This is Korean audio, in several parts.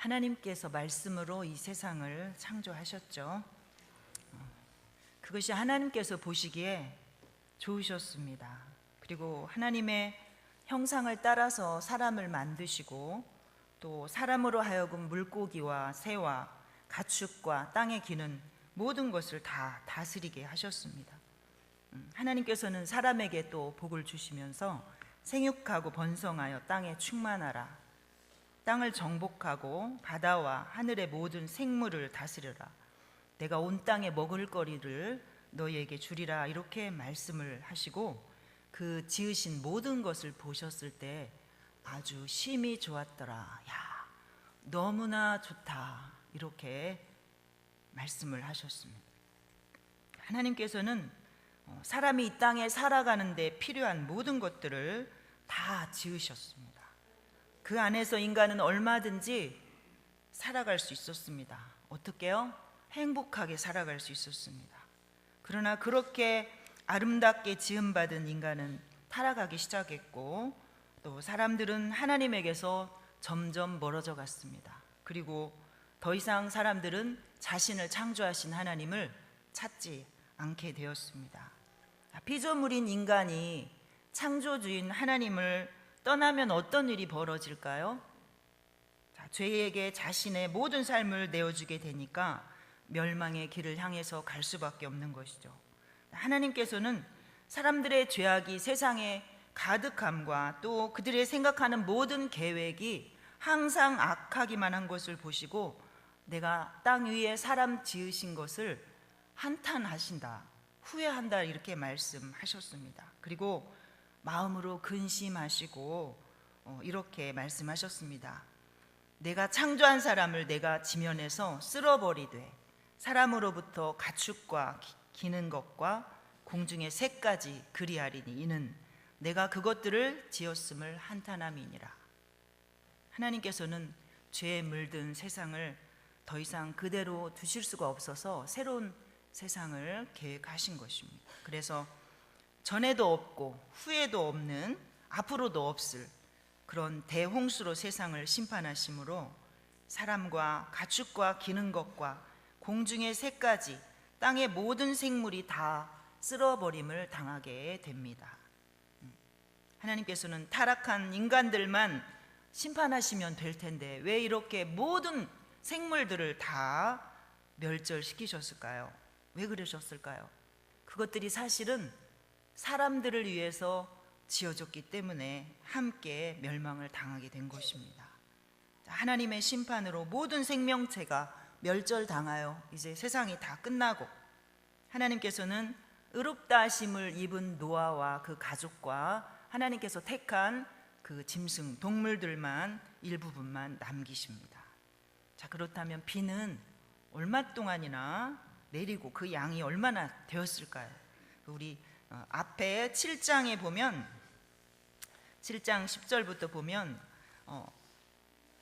하나님께서 말씀으로 이 세상을 창조하셨죠. 그것이 하나님께서 보시기에 좋으셨습니다. 그리고 하나님의 형상을 따라서 사람을 만드시고 또 사람으로 하여금 물고기와 새와 가축과 땅에 기는 모든 것을 다 다스리게 하셨습니다. 하나님께서는 사람에게 또 복을 주시면서 생육하고 번성하여 땅에 충만하라, 땅을 정복하고 바다와 하늘의 모든 생물을 다스려라, 내가 온 땅에 먹을 거리를 너희에게 주리라, 이렇게 말씀을 하시고 그 지으신 모든 것을 보셨을 때 아주 심히 좋았더라. 야, 너무나 좋다, 이렇게 말씀을 하셨습니다. 하나님께서는 사람이 이 땅에 살아가는 데 필요한 모든 것들을 다 지으셨습니다. 그 안에서 인간은 얼마든지 살아갈 수 있었습니다. 어떻게요? 행복하게 살아갈 수 있었습니다. 그러나 그렇게 아름답게 지음받은 인간은 타락하기 시작했고 또 사람들은 하나님에게서 점점 멀어져 갔습니다. 그리고 더 이상 사람들은 자신을 창조하신 하나님을 찾지 않게 되었습니다. 피조물인 인간이 창조주인 하나님을 떠나면 어떤 일이 벌어질까요? 죄에게 자신의 모든 삶을 내어주게 되니까 멸망의 길을 향해서 갈 수밖에 없는 것이죠. 하나님께서는 사람들의 죄악이 세상에 가득함과 또 그들의 생각하는 모든 계획이 항상 악하기만 한 것을 보시고 내가 땅 위에 사람 지으신 것을 한탄하신다, 후회한다, 이렇게 말씀하셨습니다. 그리고 마음으로 근심하시고 이렇게 말씀하셨습니다. 내가 창조한 사람을 내가 지면에서 쓸어버리되 사람으로부터 가축과 기는 것과 공중의 새까지 그리하리니 이는 내가 그것들을 지었음을 한탄함이니라. 하나님께서는 죄에 물든 세상을 더 이상 그대로 두실 수가 없어서 새로운 세상을 계획하신 것입니다. 그래서 전에도 없고 후에도 없는 앞으로도 없을 그런 대홍수로 세상을 심판하심으로 사람과 가축과 기는 것과 공중의 새까지 땅의 모든 생물이 다 쓸어버림을 당하게 됩니다. 하나님께서는 타락한 인간들만 심판하시면 될 텐데 왜 이렇게 모든 생물들을 다 멸절시키셨을까요? 왜 그러셨을까요? 그것들이 사실은 사람들을 위해서 지어졌기 때문에 함께 멸망을 당하게 된 것입니다. 하나님의 심판으로 모든 생명체가 멸절당하여 이제 세상이 다 끝나고 하나님께서는 의롭다 하심을 입은 노아와 그 가족과 하나님께서 택한 그 짐승 동물들만 일부분만 남기십니다. 자, 그렇다면 비는 얼마 동안이나 내리고 그 양이 얼마나 되었을까요? 우리 앞에 7장에 보면 7장 10절부터 보면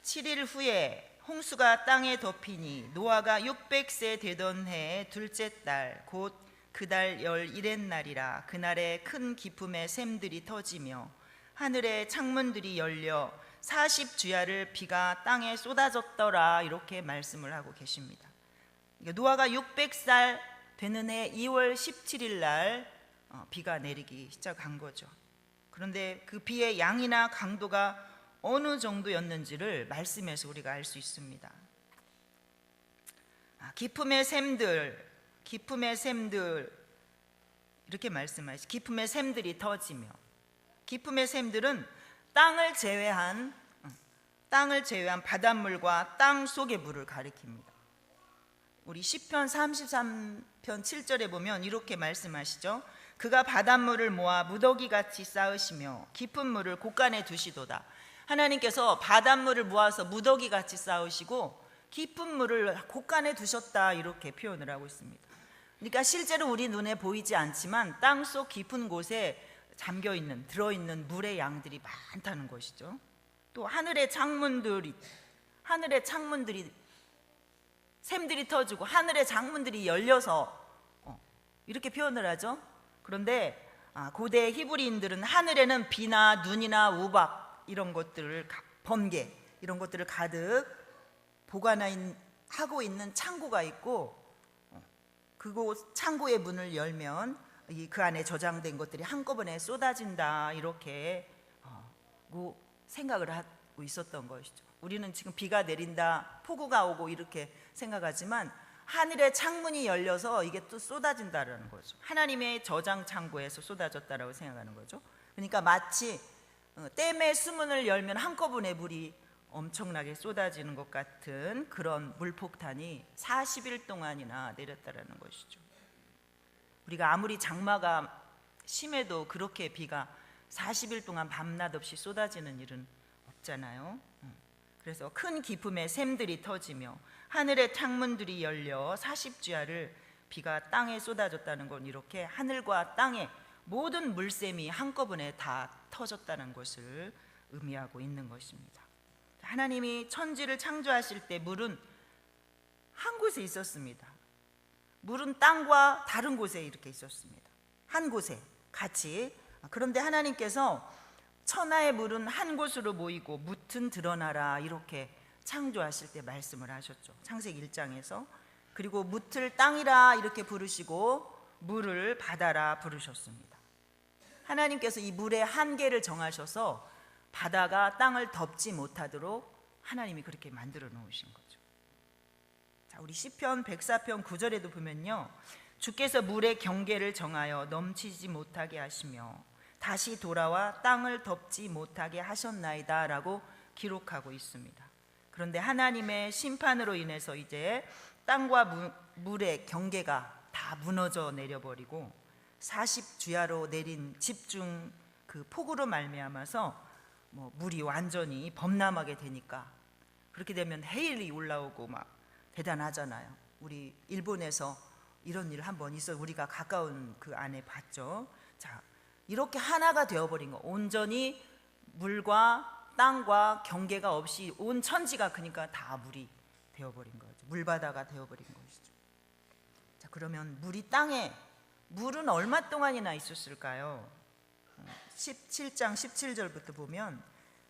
7일 후에 홍수가 땅에 덮이니 노아가 600세 되던 해의 둘째 달 곧 그 달 11의 날이라. 그날에 큰 기품의 샘들이 터지며 하늘의 창문들이 열려 40주야를 비가 땅에 쏟아졌더라, 이렇게 말씀을 하고 계십니다. 노아가 600살 되는 해 2월 17일 날 비가 내리기 시작한 거죠. 그런데 그 비의 양이나 강도가 어느 정도였는지를 말씀에서 우리가 알 수 있습니다. 기품의 샘들 이렇게 말씀하시죠. 기품의 샘들이 터지며, 기품의 샘들은 땅을 제외한 바닷물과 땅 속의 물을 가리킵니다. 우리 시편 33편 7절에 보면 이렇게 말씀하시죠. 그가 바닷물을 모아 무더기같이 쌓으시며 깊은 물을 곳간에 두시도다. 하나님께서 바닷물을 모아서 무더기같이 쌓으시고 깊은 물을 곳간에 두셨다, 이렇게 표현을 하고 있습니다. 그러니까 실제로 우리 눈에 보이지 않지만 땅속 깊은 곳에 잠겨있는, 들어있는 물의 양들이 많다는 것이죠. 또 하늘의 창문들이 샘들이 터지고 하늘의 창문들이 열려서 이렇게 표현을 하죠. 그런데 고대 히브리인들은 하늘에는 비나 눈이나 우박 이런 것들을, 번개 이런 것들을 가득 보관하고 있는 창고가 있고, 그곳 창고의 문을 열면 그 안에 저장된 것들이 한꺼번에 쏟아진다, 이렇게 생각을 하고 있었던 것이죠. 우리는 지금 비가 내린다, 폭우가 오고 이렇게 생각하지만 하늘의 창문이 열려서 이게 또 쏟아진다는 거죠. 하나님의 저장 창고에서 쏟아졌다라고 생각하는 거죠. 그러니까 마치 댐의 수문을 열면 한꺼번에 물이 엄청나게 쏟아지는 것 같은 그런 물폭탄이 40일 동안이나 내렸다라는 것이죠. 우리가 아무리 장마가 심해도 그렇게 비가 40일 동안 밤낮 없이 쏟아지는 일은 없잖아요. 그래서 큰 기품의 샘들이 터지며 하늘의 창문들이 열려 40주야를 비가 땅에 쏟아졌다는 건 이렇게 하늘과 땅의 모든 물샘이 한꺼번에 다 터졌다는 것을 의미하고 있는 것입니다. 하나님이 천지를 창조하실 때 물은 한 곳에 있었습니다. 물은 땅과 다른 곳에 이렇게 있었습니다. 한 곳에 같이. 그런데 하나님께서 천하의 물은 한 곳으로 모이고 묻은 드러나라, 이렇게 창조하실 때 말씀을 하셨죠. 창세기 1장에서. 그리고 묻을 땅이라 이렇게 부르시고 물을 바다라 부르셨습니다. 하나님께서 이 물의 한계를 정하셔서 바다가 땅을 덮지 못하도록 하나님이 그렇게 만들어 놓으신 거죠. 자, 우리 시편 104편 9절에도 보면요, 주께서 물의 경계를 정하여 넘치지 못하게 하시며 다시 돌아와 땅을 덮지 못하게 하셨나이다 라고 기록하고 있습니다. 그런데 하나님의 심판으로 인해서 이제 땅과 물의 경계가 다 무너져 내려버리고 40주야로 내린 집중 그 폭우로 말미암아서 물이 완전히 범람하게 되니까, 그렇게 되면 해일이 올라오고 막 대단하잖아요. 우리 일본에서 이런 일 한번 있어 우리가 가까운 그 안에 봤죠. 자, 이렇게 하나가 되어버린 거, 온전히 물과 땅과 경계가 없이 온 천지가 그러니까 다 물이 되어버린 거죠. 물바다가 되어버린 것이죠. 자, 그러면 물은 얼마 동안이나 있었을까요? 17장 17절부터 보면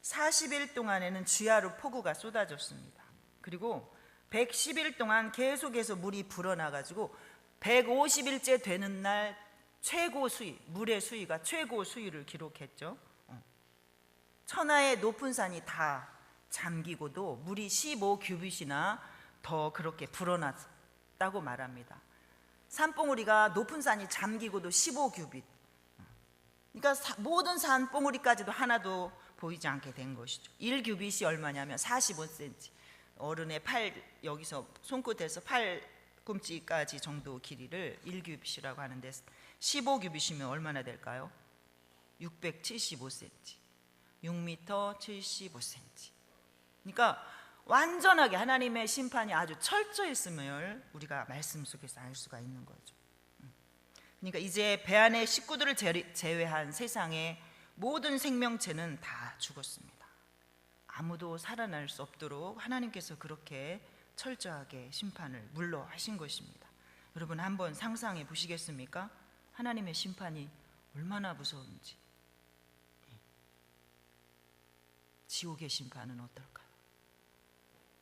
40일 동안에는 주야로 폭우가 쏟아졌습니다. 그리고 110일 동안 계속해서 물이 불어나가지고 150일째 되는 날 최고 수위, 물의 수위가 최고 수위를 기록했죠. 천하의 높은 산이 다 잠기고도 물이 15규빗이나 더 그렇게 불어났다고 말합니다. 산봉우리가 높은 산이 잠기고도 15규빗, 그러니까 모든 산봉우리까지도 하나도 보이지 않게 된 것이죠. 1규빗이 얼마냐면 45cm, 어른의 팔, 여기서 손끝에서 팔꿈치까지 정도 길이를 1규빗이라고 하는데 15규빗이면 얼마나 될까요? 675cm, 6m 75cm. 그러니까 완전하게 하나님의 심판이 아주 철저했음을 우리가 말씀 속에서 알 수가 있는 거죠. 그러니까 이제 배 안의 식구들을 제외한 세상의 모든 생명체는 다 죽었습니다. 아무도 살아날 수 없도록 하나님께서 그렇게 철저하게 심판을 물러 하신 것입니다. 여러분 한번 상상해 보시겠습니까? 하나님의 심판이 얼마나 무서운지. 지옥의 심판은 어떨까요?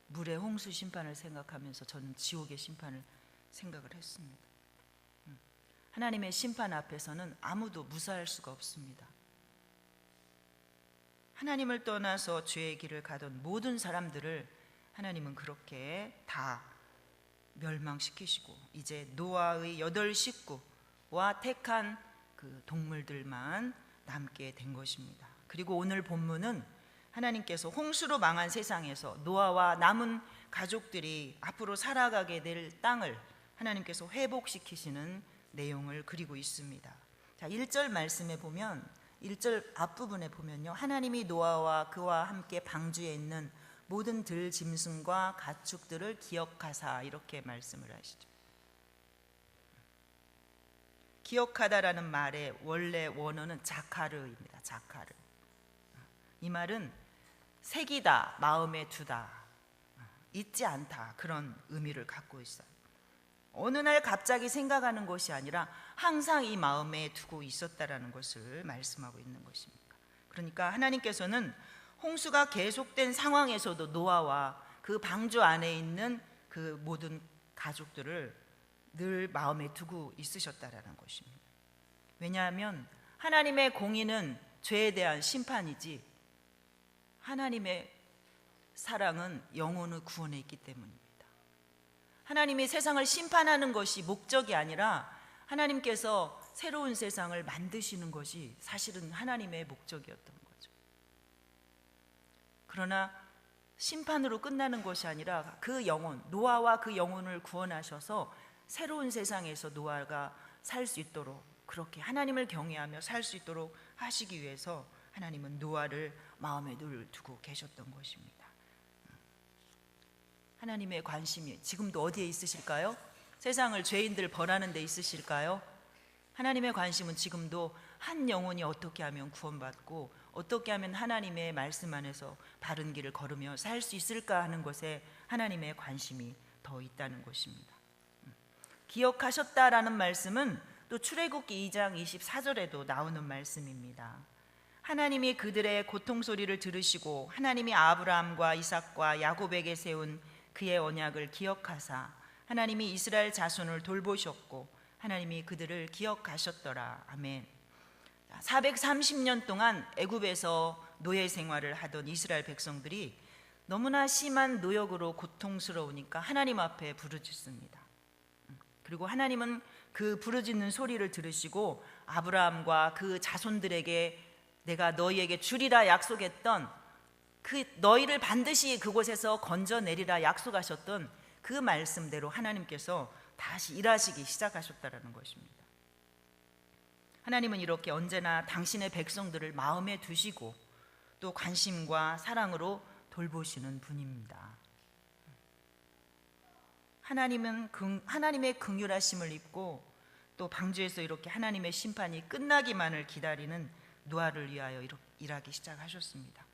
물의 홍수 심판을 생각하면서 저는 지옥의 심판을 생각을 했습니다. 하나님의 심판 앞에서는 아무도 무사할 수가 없습니다. 하나님을 떠나서 죄의 길을 가던 모든 사람들을 하나님은 그렇게 다 멸망시키시고 이제 노아의 8 식구와 택한 그 동물들만 남게 된 것입니다. 그리고 오늘 본문은 하나님께서 홍수로 망한 세상에서 노아와 남은 가족들이 앞으로 살아가게 될 땅을 하나님께서 회복시키시는 내용을 그리고 있습니다. 자, 1절 말씀에 보면 1절 앞부분에 보면요, 하나님이 노아와 그와 함께 방주에 있는 모든 들 짐승과 가축들을 기억하사, 이렇게 말씀을 하시죠. 기억하다라는 말의 원래 원어는 자카르입니다. 자카르. 이 말은 새기다, 마음에 두다, 잊지 않다, 그런 의미를 갖고 있어요. 어느 날 갑자기 생각하는 것이 아니라 항상 이 마음에 두고 있었다라는 것을 말씀하고 있는 것입니다. 그러니까 하나님께서는 홍수가 계속된 상황에서도 노아와 그 그 방주 안에 있는 그 모든 가족들을 늘 마음에 두고 있으셨다라는 것입니다. 왜냐하면 하나님의 공의는 죄에 대한 심판이지 하나님의 사랑은 영혼의 구원에 있기 때문입니다. 하나님이 세상을 심판하는 것이 목적이 아니라 하나님께서 새로운 세상을 만드시는 것이 사실은 하나님의 목적이었던 거죠. 그러나 심판으로 끝나는 것이 아니라 그 영혼, 노아와 그 영혼을 구원하셔서 새로운 세상에서 노아가 살 수 있도록, 그렇게 하나님을 경외하며 살 수 있도록 하시기 위해서 하나님은 노아를 마음에 늘 두고 계셨던 것입니다. 하나님의 관심이 지금도 어디에 있으실까요? 세상을 죄인들 벌하는 데 있으실까요? 하나님의 관심은 지금도 한 영혼이 어떻게 하면 구원받고 어떻게 하면 하나님의 말씀 안에서 바른 길을 걸으며 살 수 있을까 하는 것에 하나님의 관심이 더 있다는 것입니다. 기억하셨다라는 말씀은 또 출애굽기 2장 24절에도 나오는 말씀입니다. 하나님이 그들의 고통 소리를 들으시고 하나님이 아브라함과 이삭과 야곱에게 세운 그의 언약을 기억하사 하나님이 이스라엘 자손을 돌보셨고 하나님이 그들을 기억하셨더라. 아멘. 430년 동안 애굽에서 노예 생활을 하던 이스라엘 백성들이 너무나 심한 노역으로 고통스러우니까 하나님 앞에 부르짖습니다. 그리고 하나님은 그 부르짖는 소리를 들으시고 아브라함과 그 자손들에게 내가 너희에게 주리라 약속했던 그 너희를 반드시 그곳에서 건져내리라 약속하셨던 그 말씀대로 하나님께서 다시 일하시기 시작하셨다는 것입니다. 하나님은 이렇게 언제나 당신의 백성들을 마음에 두시고 또 관심과 사랑으로 돌보시는 분입니다. 하나님은 하나님의 긍휼하심을 입고 또 방주에서 이렇게 하나님의 심판이 끝나기만을 기다리는 노아를 위하여 일하기 시작하셨습니다.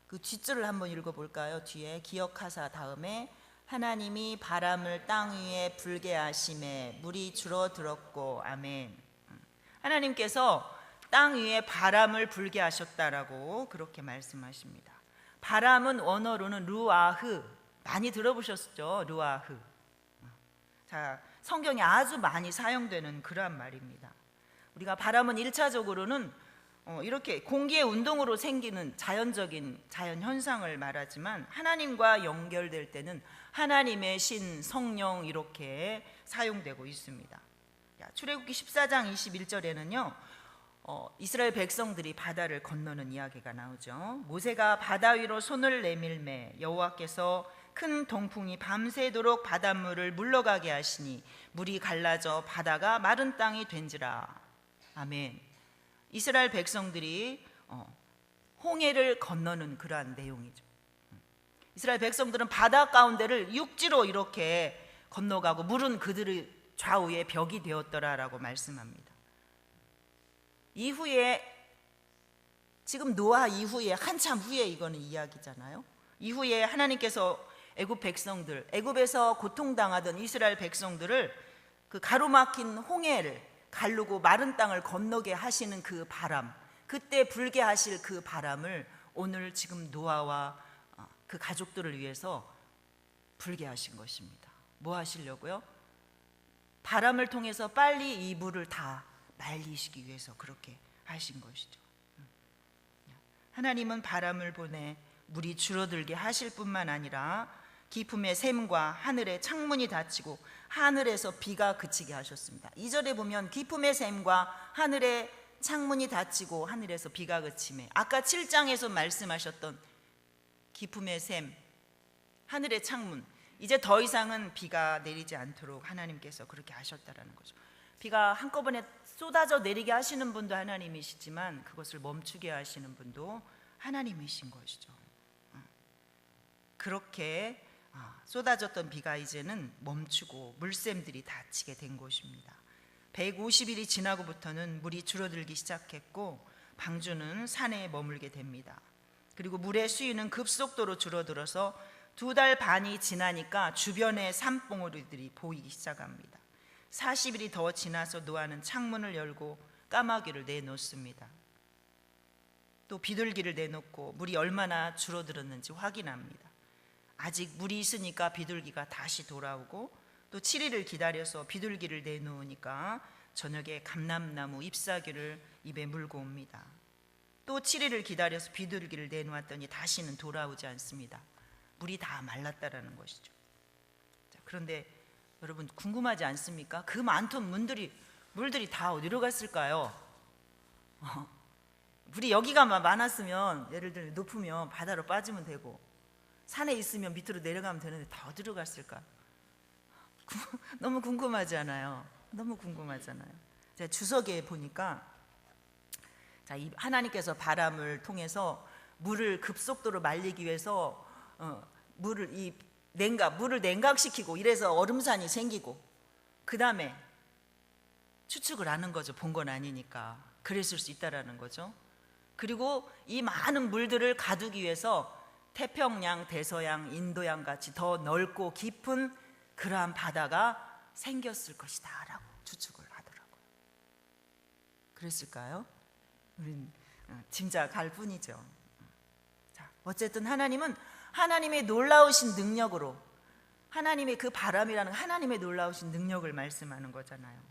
그 뒷줄을 한번 읽어볼까요? 뒤에 기억하사 다음에 하나님이 바람을 땅 위에 불게 하심에 물이 줄어들었고 아멘. 하나님께서 땅 위에 바람을 불게 하셨다라고 그렇게 말씀하십니다. 바람은 원어로는 루아흐, 많이 들어보셨죠? 루아흐. 자, 성경에 아주 많이 사용되는 그러한 말입니다. 우리가 바람은 1차적으로는 이렇게 공기의 운동으로 생기는 자연적인 자연 현상을 말하지만 하나님과 연결될 때는 하나님의 신, 성령 이렇게 사용되고 있습니다. 출애굽기 14장 21절에는요 이스라엘 백성들이 바다를 건너는 이야기가 나오죠. 모세가 바다 위로 손을 내밀매 여호와께서 큰 동풍이 밤새도록 바닷물을 물러가게 하시니 물이 갈라져 바다가 마른 땅이 된지라. 아멘. 이스라엘 백성들이 홍해를 건너는 그러한 내용이죠. 이스라엘 백성들은 바다 가운데를 육지로 이렇게 건너가고 물은 그들의 좌우에 벽이 되었더라라고 말씀합니다. 이후에 지금 노아 이후에 한참 후에 이거는 이야기잖아요. 이후에 하나님께서 애굽 백성들, 애굽에서 고통당하던 이스라엘 백성들을 그 가로막힌 홍해를 가르고 마른 땅을 건너게 하시는 그 바람, 그때 불게 하실 그 바람을 오늘 지금 노아와 그 가족들을 위해서 불게 하신 것입니다. 뭐 하시려고요? 바람을 통해서 빨리 이 물을 다 말리시기 위해서 그렇게 하신 것이죠. 하나님은 바람을 보내 물이 줄어들게 하실 뿐만 아니라 기품의 샘과 하늘의 창문이 닫히고 하늘에서 비가 그치게 하셨습니다. 2절에 보면 기품의 샘과 하늘의 창문이 닫히고 하늘에서 비가 그치매, 아까 7장에서 말씀하셨던 기품의 샘, 하늘의 창문, 이제 더 이상은 비가 내리지 않도록 하나님께서 그렇게 하셨다라는 거죠. 비가 한꺼번에 쏟아져 내리게 하시는 분도 하나님이시지만 그것을 멈추게 하시는 분도 하나님이신 것이죠. 그렇게 쏟아졌던 비가 이제는 멈추고 물샘들이 닫히게 된 것입니다. 150일이 지나고부터는 물이 줄어들기 시작했고 방주는 산에 머물게 됩니다. 그리고 물의 수위는 급속도로 줄어들어서 2달 반이 지나니까 주변의 산봉우리들이 보이기 시작합니다. 40일이 더 지나서 노아는 창문을 열고 까마귀를 내놓습니다. 또 비둘기를 내놓고 물이 얼마나 줄어들었는지 확인합니다. 아직 물이 있으니까 비둘기가 다시 돌아오고, 또 7일을 기다려서 비둘기를 내놓으니까 저녁에 감람나무 잎사귀를 입에 물고 옵니다. 또 7일을 기다려서 비둘기를 내놓았더니 다시는 돌아오지 않습니다. 물이 다 말랐다라는 것이죠. 자, 그런데 여러분 궁금하지 않습니까? 그 많던 물들이 다 어디로 갔을까요? 물이 여기가 많았으면, 예를 들어 높으면 바다로 빠지면 되고, 산에 있으면 밑으로 내려가면 되는데 다 어디로 갔을까? 너무 궁금하지 않아요? 너무 궁금하잖아요. 제가 주석에 보니까, 자, 이 하나님께서 바람을 통해서 물을 급속도로 말리기 위해서 물을 냉각시키고, 이래서 얼음산이 생기고, 그 다음에 추측을 하는 거죠. 본 건 아니니까. 그랬을 수 있다라는 거죠. 그리고 이 많은 물들을 가두기 위해서 태평양, 대서양, 인도양 같이 더 넓고 깊은 그러한 바다가 생겼을 것이다 라고 추측을 하더라고요. 그랬을까요? 우린 짐작할 뿐이죠. 자, 어쨌든 하나님은 하나님의 놀라우신 능력으로, 하나님의 그 바람이라는 하나님의 놀라우신 능력을 말씀하는 거잖아요.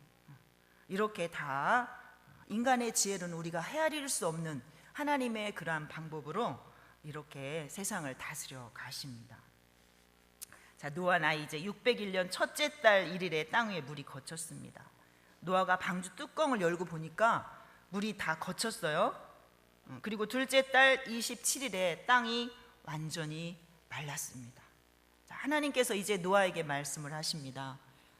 이렇게 다 인간의 지혜로는 우리가 헤아릴 수 없는 하나님의 그러한 방법으로 이렇게 세상을 다스려 가십니다. 자, 노아 나이 이제 601년 첫째 달 1일에 땅 위에 물이 거쳤습니다. 노아가 방주 뚜껑을 열고 보니까 물이 다 거쳤어요. 그리고 둘째 달 27일에 땅이 완전히 말랐습니다. 자, 하나님께서 이제 노아에게 말씀을 하십니다.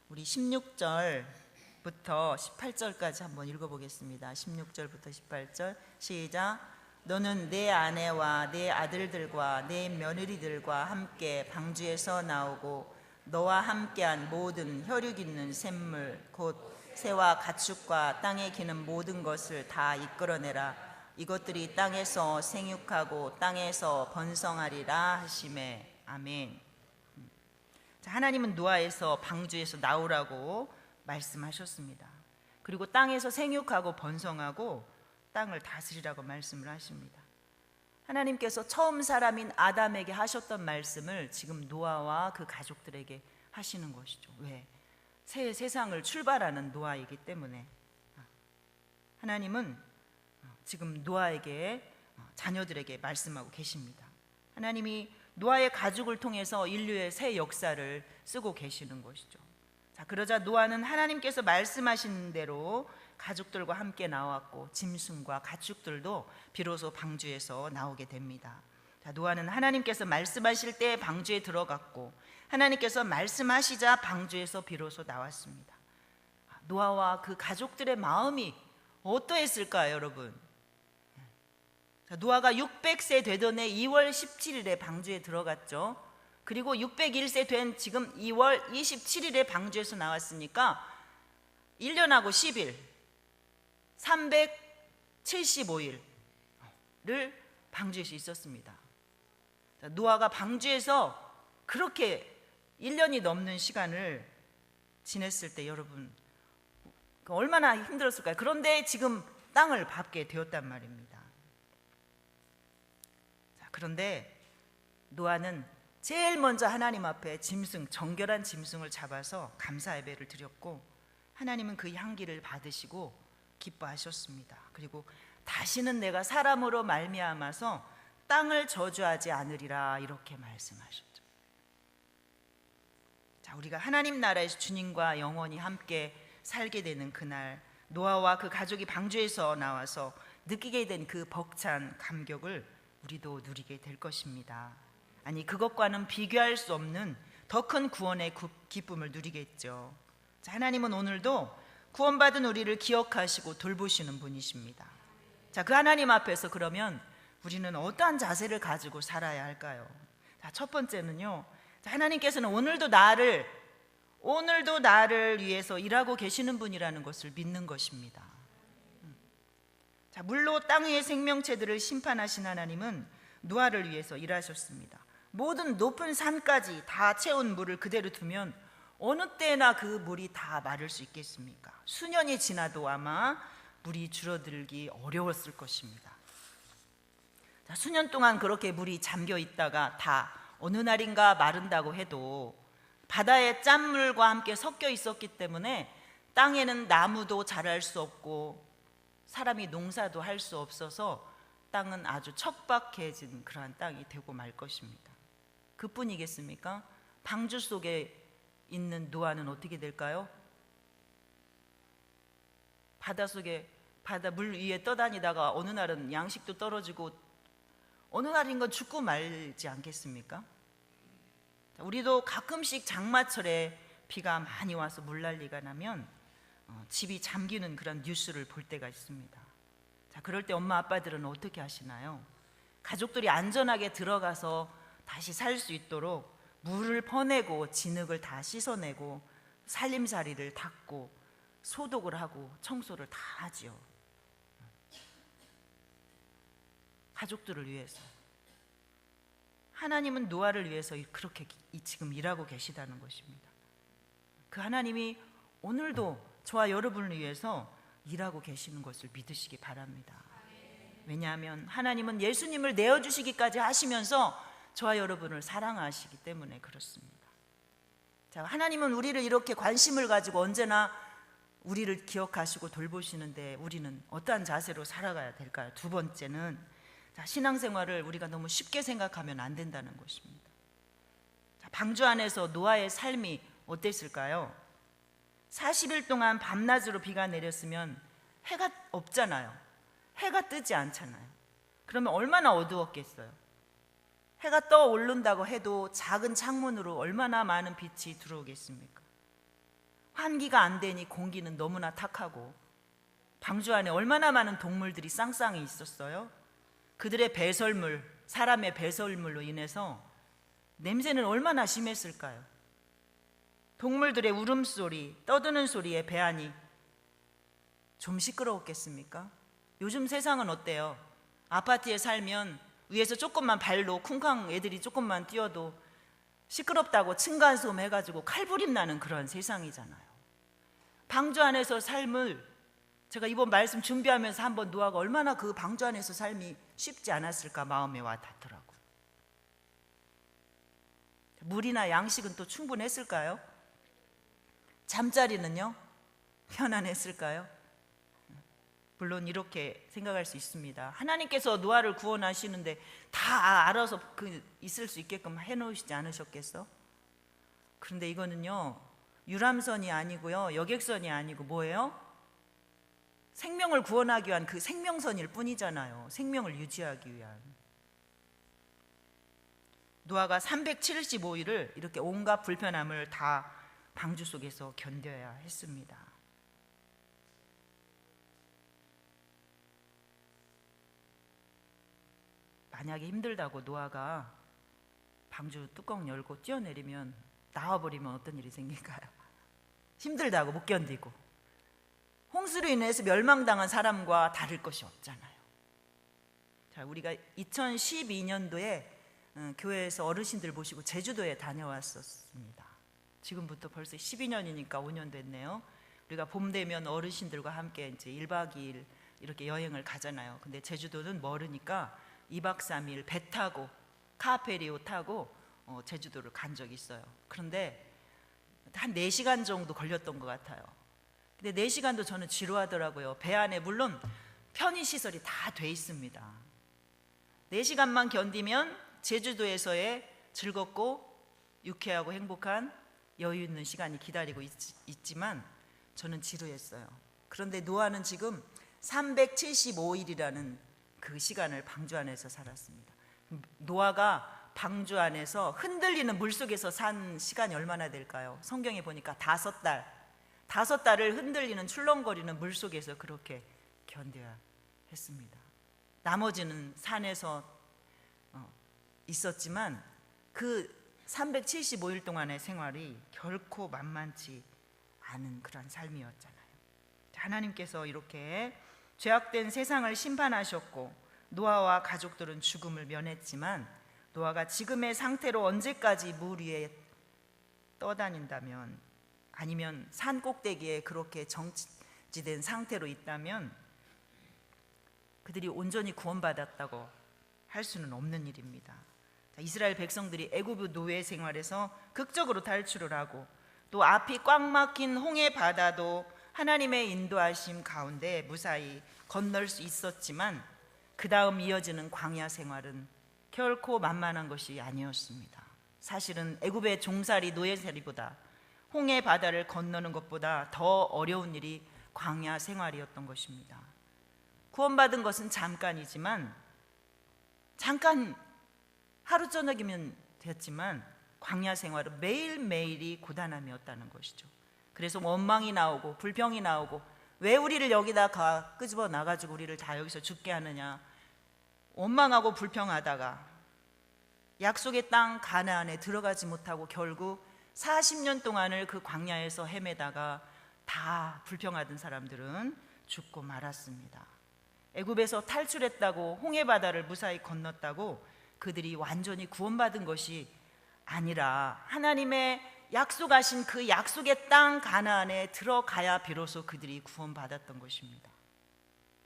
우리 16절부터 18절까지 한번 읽어보겠습니다. 16절부터 18절 시작. 너는 내 아내와 내 아들들과 내 며느리들과 함께 방주에서 나오고, 너와 함께한 모든 혈육 있는 샘물 곧 새와 가축과 땅에 기는 모든 것을 다 이끌어내라. 이것들이 땅에서 생육하고 땅에서 번성하리라 하시매. 아멘. 자, 하나님은 노아에서 방주에서 나오라고 말씀하셨습니다. 그리고 땅에서 생육하고 번성하고 땅을 다스리라고 말씀을 하십니다. 하나님께서 처음 사람인 아담에게 하셨던 말씀을 지금 노아와 그 가족들에게 하시는 것이죠. 왜? 새 세상을 출발하는 노아이기 때문에. 하나님은 지금 노아에게, 자녀들에게 말씀하고 계십니다. 하나님이 노아의 가족을 통해서 인류의 새 역사를 쓰고 계시는 것이죠. 자, 그러자 노아는 하나님께서 말씀하신 대로 가족들과 함께 나왔고, 짐승과 가축들도 비로소 방주에서 나오게 됩니다. 자, 노아는 하나님께서 말씀하실 때 방주에 들어갔고, 하나님께서 말씀하시자 방주에서 비로소 나왔습니다. 노아와 그 가족들의 마음이 어떠했을까요, 여러분? 자, 노아가 600세 되던 해 2월 17일에 방주에 들어갔죠. 그리고 601세 된 지금 2월 27일에 방주에서 나왔으니까 1년하고 10일, 375일을 방주에서 있었습니다. 자, 노아가 방주에서 그렇게 1년이 넘는 시간을 지냈을 때 여러분 얼마나 힘들었을까요? 그런데 지금 땅을 밟게 되었단 말입니다. 자, 그런데 노아는 제일 먼저 하나님 앞에 정결한 짐승을 잡아서 감사 예배를 드렸고, 하나님은 그 향기를 받으시고 기뻐하셨습니다. 그리고 다시는 내가 사람으로 말미암아서 땅을 저주하지 않으리라 이렇게 말씀하셨죠. 자, 우리가 하나님 나라에서 주님과 영원히 함께 살게 되는 그날, 노아와 그 가족이 방주에서 나와서 느끼게 된 그 벅찬 감격을 우리도 누리게 될 것입니다. 아니, 그것과는 비교할 수 없는 더 큰 구원의 기쁨을 누리겠죠. 자, 하나님은 오늘도 구원받은 우리를 기억하시고 돌보시는 분이십니다. 자, 그 하나님 앞에서 그러면 우리는 어떠한 자세를 가지고 살아야 할까요? 자, 첫 번째는요, 자, 하나님께서는 오늘도 나를 위해서 일하고 계시는 분이라는 것을 믿는 것입니다. 자, 물로 땅 위의 생명체들을 심판하신 하나님은 노아를 위해서 일하셨습니다. 모든 높은 산까지 다 채운 물을 그대로 두면 어느 때나 그 물이 다 마를 수 있겠습니까? 수년이 지나도 아마 물이 줄어들기 어려웠을 것입니다. 자, 수년 동안 그렇게 물이 잠겨 있다가 다 어느 날인가 마른다고 해도 바다의 짠물과 함께 섞여 있었기 때문에 땅에는 나무도 자랄 수 없고 사람이 농사도 할 수 없어서 땅은 아주 척박해진 그러한 땅이 되고 말 것입니다. 그뿐이겠습니까? 방주 속에 있는 노아는 어떻게 될까요? 바다 물 위에 떠다니다가 어느 날은 양식도 떨어지고 어느 날인 건 죽고 말지 않겠습니까? 우리도 가끔씩 장마철에 비가 많이 와서 물난리가 나면 집이 잠기는 그런 뉴스를 볼 때가 있습니다. 자, 그럴 때 엄마 아빠들은 어떻게 하시나요? 가족들이 안전하게 들어가서 다시 살 수 있도록 물을 퍼내고 진흙을 다 씻어내고 살림살이를 닦고 소독을 하고 청소를 다 하지요. 가족들을 위해서. 하나님은 노아를 위해서 그렇게 지금 일하고 계시다는 것입니다. 그 하나님이 오늘도 저와 여러분을 위해서 일하고 계시는 것을 믿으시기 바랍니다. 왜냐하면 하나님은 예수님을 내어주시기까지 하시면서 저와 여러분을 사랑하시기 때문에 그렇습니다. 자, 하나님은 우리를 이렇게 관심을 가지고 언제나 우리를 기억하시고 돌보시는데 우리는 어떠한 자세로 살아가야 될까요? 두 번째는 신앙생활을 우리가 너무 쉽게 생각하면 안 된다는 것입니다. 방주 안에서 노아의 삶이 어땠을까요? 40일 동안 밤낮으로 비가 내렸으면 해가 없잖아요. 해가 뜨지 않잖아요. 그러면 얼마나 어두웠겠어요. 해가 떠오른다고 해도 작은 창문으로 얼마나 많은 빛이 들어오겠습니까? 환기가 안 되니 공기는 너무나 탁하고 방주 안에 얼마나 많은 동물들이 쌍쌍이 있었어요. 그들의 배설물, 사람의 배설물로 인해서 냄새는 얼마나 심했을까요? 동물들의 울음소리, 떠드는 소리에 배안이 좀 시끄러웠겠습니까? 요즘 세상은 어때요? 아파트에 살면 위에서 조금만 발로 쿵쾅 애들이 조금만 뛰어도 시끄럽다고 층간소음 해가지고 칼부림 나는 그런 세상이잖아요. 방주 안에서 삶을 제가 이번 말씀 준비하면서 한번 노아가 얼마나 그 방주 안에서 삶이 쉽지 않았을까 마음에 와 닿더라고요. 물이나 양식은 또 충분했을까요? 잠자리는요? 편안했을까요? 물론 이렇게 생각할 수 있습니다. 하나님께서 노아를 구원하시는데 다 알아서 있을 수 있게끔 해놓으시지 않으셨겠어? 그런데 이거는요 유람선이 아니고요 여객선이 아니고 뭐예요? 생명을 구원하기 위한 그 생명선일 뿐이잖아요. 생명을 유지하기 위한. 노아가 375일을 이렇게 온갖 불편함을 다 방주 속에서 견뎌야 했습니다. 만약에 힘들다고 노아가 방주 뚜껑 열고 뛰어내리면 나와버리면 어떤 일이 생길까요? 힘들다고 못 견디고 홍수로 인해서 멸망당한 사람과 다를 것이 없잖아요. 자, 우리가 2012년도에 교회에서 어르신들 모시고 제주도에 다녀왔었습니다. 지금부터 벌써 12년이니까 5년 됐네요. 우리가 봄 되면 어르신들과 함께 이제 1박 2일 이렇게 여행을 가잖아요. 근데 제주도는 멀으니까 2박 3일 배 타고 카페리오 타고 제주도를 간 적이 있어요. 그런데 한 4시간 정도 걸렸던 것 같아요. 근데 4시간도 저는 지루하더라고요. 배 안에 물론 편의시설이 다 돼 있습니다. 4시간만 견디면 제주도에서의 즐겁고 유쾌하고 행복한 여유 있는 시간이 기다리고 있지만 저는 지루했어요. 그런데 노아는 지금 375일이라는 그 시간을 방주 안에서 살았습니다. 노아가 방주 안에서 흔들리는 물속에서 산 시간이 얼마나 될까요? 성경에 보니까 5달을 흔들리는 출렁거리는 물속에서 그렇게 견뎌야 했습니다. 나머지는 산에서 있었지만 그 375일 동안의 생활이 결코 만만치 않은 그런 삶이었잖아요. 하나님께서 이렇게 죄악된 세상을 심판하셨고 노아와 가족들은 죽음을 면했지만 노아가 지금의 상태로 언제까지 물 위에 떠다닌다면 아니면 산 꼭대기에 그렇게 정지된 상태로 있다면 그들이 온전히 구원받았다고 할 수는 없는 일입니다. 이스라엘 백성들이 애굽 노예 생활에서 극적으로 탈출을 하고 또 앞이 꽉 막힌 홍해 바다도 하나님의 인도하심 가운데 무사히 건널 수 있었지만 그 다음 이어지는 광야 생활은 결코 만만한 것이 아니었습니다. 사실은 애굽의 종살이 노예살이보다 홍해 바다를 건너는 것보다 더 어려운 일이 광야 생활이었던 것입니다. 구원받은 것은 잠깐이지만 잠깐 하루 저녁이면 됐지만 광야 생활은 매일매일이 고단함이었다는 것이죠. 그래서 원망이 나오고 불평이 나오고 왜 우리를 여기다 끄집어 놔가지고 우리를 다 여기서 죽게 하느냐, 원망하고 불평하다가 약속의 땅 가나안에 들어가지 못하고 결국 40년 동안을 그 광야에서 헤매다가 다 불평하던 사람들은 죽고 말았습니다. 애굽에서 탈출했다고 홍해 바다를 무사히 건넜다고 그들이 완전히 구원받은 것이 아니라 하나님의 약속하신 그 약속의 땅 가나안에 들어가야 비로소 그들이 구원받았던 것입니다.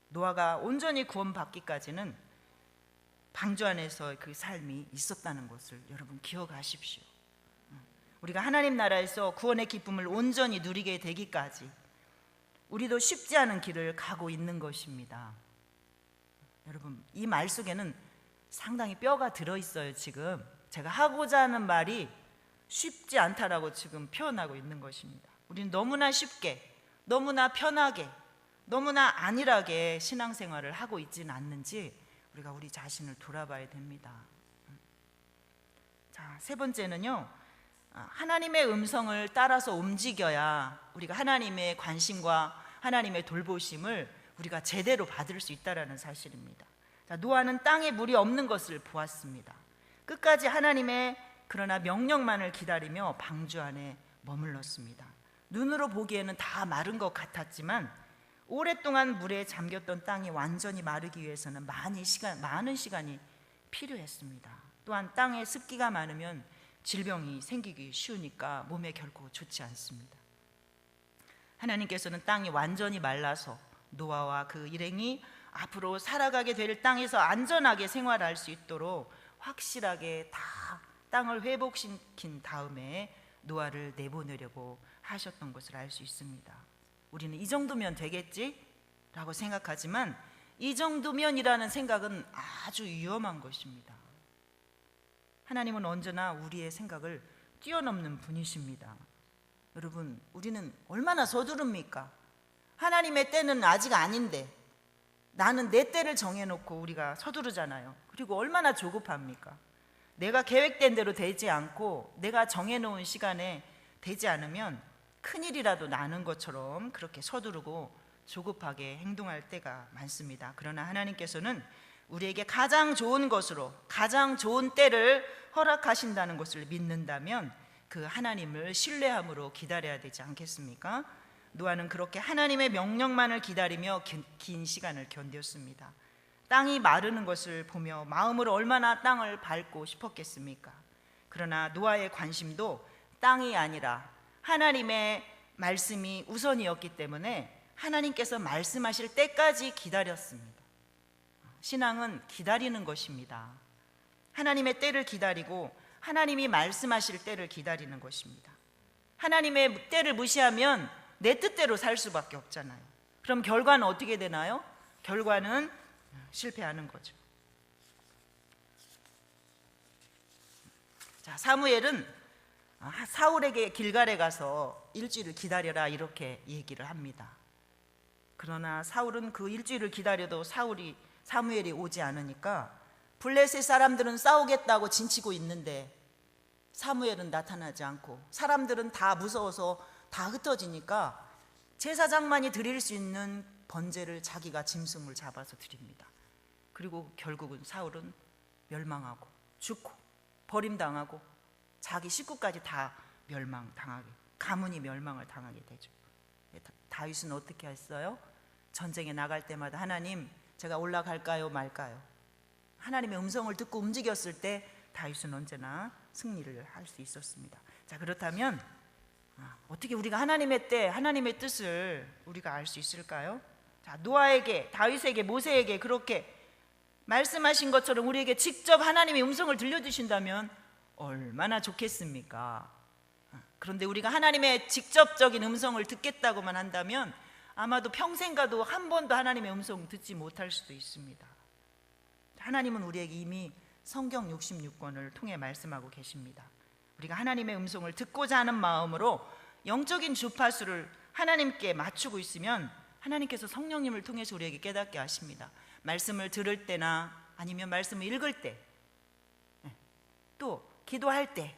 노아가 온전히 구원받기까지는 방주 안에서 그 삶이 있었다는 것을 여러분 기억하십시오. 우리가 하나님 나라에서 구원의 기쁨을 온전히 누리게 되기까지 우리도 쉽지 않은 길을 가고 있는 것입니다. 여러분, 이 말 속에는 상당히 뼈가 들어있어요. 지금 제가 하고자 하는 말이 쉽지 않다라고 지금 표현하고 있는 것입니다. 우리는 너무나 쉽게, 너무나 편하게, 너무나 안일하게 신앙생활을 하고 있지는 않는지 우리가 우리 자신을 돌아봐야 됩니다. 자, 세 번째는요, 하나님의 음성을 따라서 움직여야 우리가 하나님의 관심과 하나님의 돌보심을 우리가 제대로 받을 수 있다는 사실입니다. 자, 노아는 땅에 물이 없는 것을 보았습니다. 끝까지 하나님의 그러나 명령만을 기다리며 방주 안에 머물렀습니다. 눈으로 보기에는 다 마른 것 같았지만 오랫동안 물에 잠겼던 땅이 완전히 마르기 위해서는 많은 시간이 필요했습니다. 또한 땅에 습기가 많으면 질병이 생기기 쉬우니까 몸에 결코 좋지 않습니다. 하나님께서는 땅이 완전히 말라서 노아와 그 일행이 앞으로 살아가게 될 땅에서 안전하게 생활할 수 있도록 확실하게 다 땅을 회복시킨 다음에 노아를 내보내려고 하셨던 것을 알 수 있습니다. 우리는 이 정도면 되겠지? 라고 생각하지만 이 정도면이라는 생각은 아주 위험한 것입니다. 하나님은 언제나 우리의 생각을 뛰어넘는 분이십니다. 여러분, 우리는 얼마나 서두릅니까? 하나님의 때는 아직 아닌데 나는 내 때를 정해놓고 우리가 서두르잖아요. 그리고 얼마나 조급합니까? 내가 계획된 대로 되지 않고 내가 정해놓은 시간에 되지 않으면 큰일이라도 나는 것처럼 그렇게 서두르고 조급하게 행동할 때가 많습니다. 그러나 하나님께서는 우리에게 가장 좋은 것으로 가장 좋은 때를 허락하신다는 것을 믿는다면 그 하나님을 신뢰함으로 기다려야 되지 않겠습니까? 노아는 그렇게 하나님의 명령만을 기다리며 긴 시간을 견뎠습니다. 땅이 마르는 것을 보며 마음으로 얼마나 땅을 밟고 싶었겠습니까? 그러나 노아의 관심도 땅이 아니라 하나님의 말씀이 우선이었기 때문에 하나님께서 말씀하실 때까지 기다렸습니다. 신앙은 기다리는 것입니다. 하나님의 때를 기다리고 하나님이 말씀하실 때를 기다리는 것입니다. 하나님의 때를 무시하면 내 뜻대로 살 수밖에 없잖아요. 그럼 결과는 어떻게 되나요? 결과는 실패하는 거죠. 자, 사무엘은 사울에게 길갈에 가서 일주일을 기다려라 이렇게 얘기를 합니다. 그러나 사울은 그 일주일을 기다려도 사무엘이 오지 않으니까 블레셋 사람들은 싸우겠다고 진치고 있는데 사무엘은 나타나지 않고 사람들은 다 무서워서 다 흩어지니까 제사장만이 드릴 수 있는 번제를 자기가 짐승을 잡아서 드립니다. 그리고 결국은 사울은 멸망하고 죽고 버림당하고 자기 식구까지 다 멸망당하게, 가문이 멸망을 당하게 되죠. 다윗은 어떻게 했어요? 전쟁에 나갈 때마다 하나님, 제가 올라갈까요 말까요? 하나님의 음성을 듣고 움직였을 때 다윗은 언제나 승리를 할 수 있었습니다. 자, 그렇다면 어떻게 우리가 하나님의 때, 하나님의 뜻을 우리가 알 수 있을까요? 자, 노아에게, 다윗에게, 모세에게 그렇게 말씀하신 것처럼 우리에게 직접 하나님의 음성을 들려주신다면 얼마나 좋겠습니까? 그런데 우리가 하나님의 직접적인 음성을 듣겠다고만 한다면 아마도 평생 가도 한 번도 하나님의 음성 듣지 못할 수도 있습니다. 하나님은 우리에게 이미 성경 66권을 통해 말씀하고 계십니다. 우리가 하나님의 음성을 듣고자 하는 마음으로 영적인 주파수를 하나님께 맞추고 있으면 하나님께서 성령님을 통해서 우리에게 깨닫게 하십니다. 말씀을 들을 때나 아니면 말씀을 읽을 때, 또 기도할 때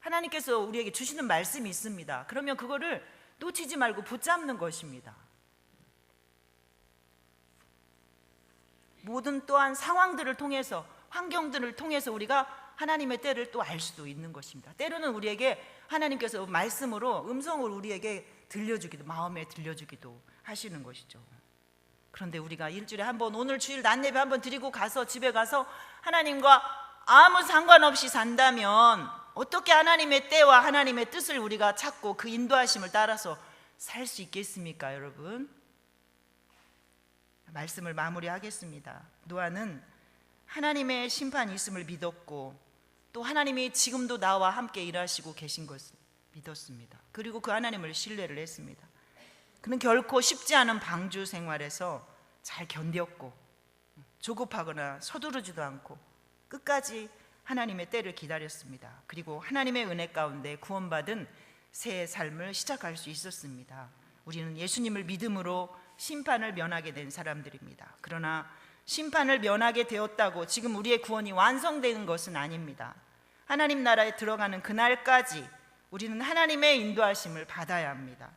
하나님께서 우리에게 주시는 말씀이 있습니다. 그러면 그거를 놓치지 말고 붙잡는 것입니다. 모든 또한 상황들을 통해서, 환경들을 통해서 우리가 하나님의 때를 또 알 수도 있는 것입니다. 때로는 우리에게 하나님께서 말씀으로 음성을 우리에게 들려주기도, 마음에 들려주기도 하시는 것이죠. 그런데 우리가 일주일에 한 번, 오늘 주일 낮예배 한 번 드리고 가서 집에 가서 하나님과 아무 상관없이 산다면 어떻게 하나님의 때와 하나님의 뜻을 우리가 찾고 그 인도하심을 따라서 살 수 있겠습니까, 여러분? 말씀을 마무리하겠습니다. 노아는 하나님의 심판이 있음을 믿었고 또 하나님이 지금도 나와 함께 일하시고 계신 것을 믿었습니다. 그리고 그 하나님을 신뢰를 했습니다. 그는 결코 쉽지 않은 방주 생활에서 잘 견뎠고 조급하거나 서두르지도 않고 끝까지 하나님의 때를 기다렸습니다. 그리고 하나님의 은혜 가운데 구원받은 새 삶을 시작할 수 있었습니다. 우리는 예수님을 믿음으로 심판을 면하게 된 사람들입니다. 그러나 심판을 면하게 되었다고 지금 우리의 구원이 완성되는 것은 아닙니다. 하나님 나라에 들어가는 그날까지 우리는 하나님의 인도하심을 받아야 합니다.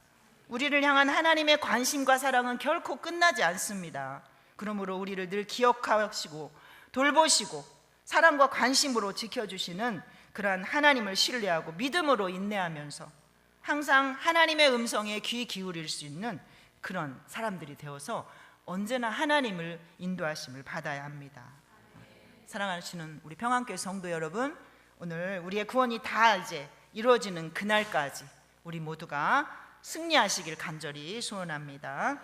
우리를 향한 하나님의 관심과 사랑은 결코 끝나지 않습니다. 그러므로 우리를 늘 기억하시고 돌보시고 사랑과 관심으로 지켜주시는 그러한 하나님을 신뢰하고 믿음으로 인내하면서 항상 하나님의 음성에 귀 기울일 수 있는 그런 사람들이 되어서 언제나 하나님을 인도하심을 받아야 합니다. 사랑하시는 우리 평안교회 성도 여러분, 오늘 우리의 구원이 다 이제 이루어지는 그날까지 우리 모두가 승리하시길 간절히 소원합니다.